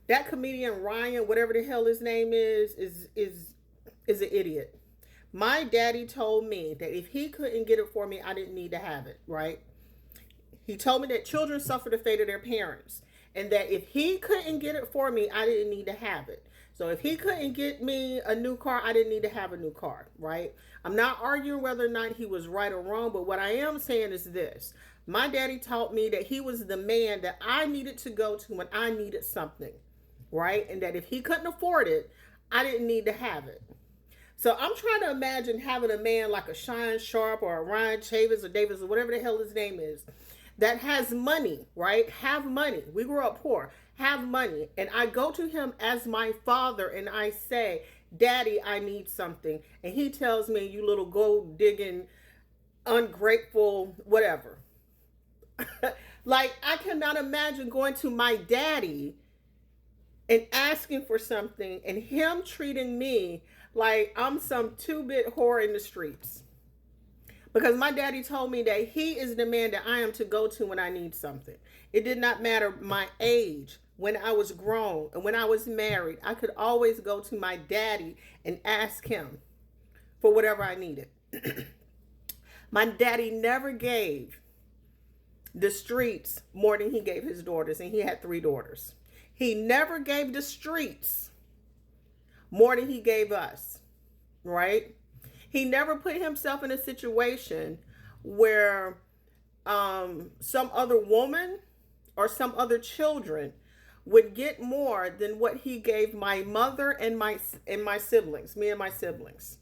That comedian Ryan, whatever the hell his name is an idiot. My daddy told me that if he couldn't get it for me, I didn't need to have it, right? He told me that children suffer the fate of their parents, and that if he couldn't get it for me, I didn't need to have it. So if he couldn't get me a new car, I didn't need to have a new car, right? I'm not arguing whether or not he was right or wrong, but what I am saying is this. My daddy taught me that he was the man that I needed to go to when I needed something, right? And that if he couldn't afford it, I didn't need to have it. So I'm trying to imagine having a man like a Shine Sharp or a Ryan Chavis or Davis or whatever the hell his name is that has money, right? Have money. We grew up poor. Have money. And I go to him as my father and I say, Daddy, I need something. And he tells me, you little gold digging, ungrateful, whatever. Like, I cannot imagine going to my daddy and asking for something and him treating me like I'm some two-bit whore in the streets. Because my daddy told me that he is the man that I am to go to when I need something. It did not matter my age, when I was grown, and when I was married. I could always go to my daddy and ask him for whatever I needed. My daddy never gave the streets more than he gave his daughters, and he had 3 daughters. He never gave the streets more than he gave us, right? He never put himself in a situation where some other woman or some other children would get more than what he gave my mother and my siblings, me and my siblings.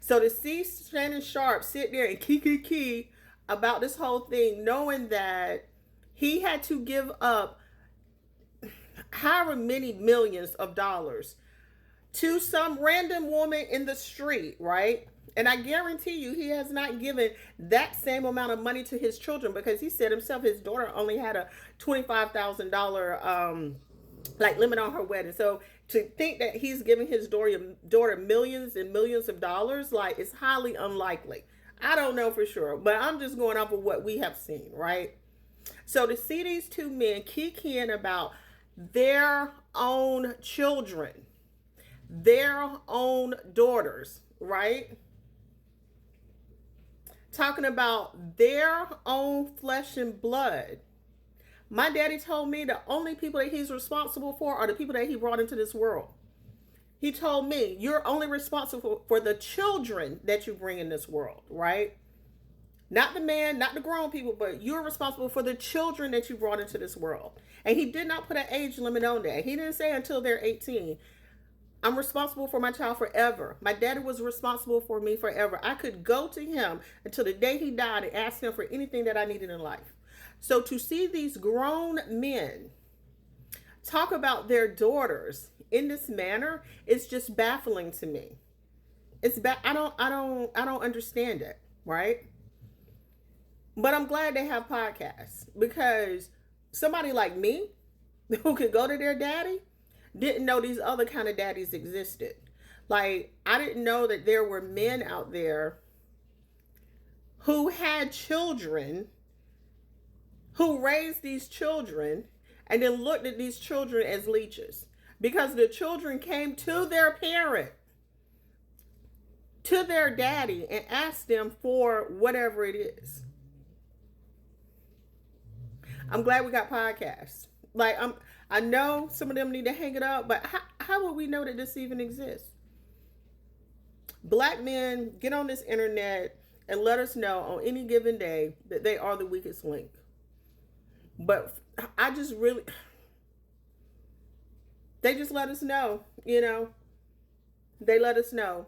So to see Shannon Sharp sit there and key about this whole thing, knowing that he had to give up however many millions of dollars to some random woman in the street, right? And I guarantee you, he has not given that same amount of money to his children, because he said himself his daughter only had a $25,000 like limit on her wedding. So to think that he's giving his daughter millions and millions of dollars, like, it's highly unlikely. I don't know for sure, but I'm just going off of what we have seen, right? So to see these two men kikiing about their own children, their own daughters, right? Talking about their own flesh and blood. My daddy told me the only people that he's responsible for are the people that he brought into this world. He told me, you're only responsible for the children that you bring in this world, right? Not the man, not the grown people, but you're responsible for the children that you brought into this world. And he did not put an age limit on that. He didn't say until they're 18. I'm responsible for my child forever. My daddy was responsible for me forever. I could go to him until the day he died and ask him for anything that I needed in life. So to see these grown men talk about their daughters in this manner, it's just baffling to me. I don't understand it, right? But I'm glad they have podcasts, because somebody like me who could go to their daddy didn't know these other kind of daddies existed. Like, I didn't know that there were men out there who had children, who raised these children, and then looked at these children as leeches. Because the children came to their parent, to their daddy, and asked them for whatever it is. I'm glad we got podcasts. Like, I know some of them need to hang it up, but how would we know that this even exists? Black men, get on this internet and let us know on any given day that they are the weakest link. But I just really, they just let us know, you know. They let us know.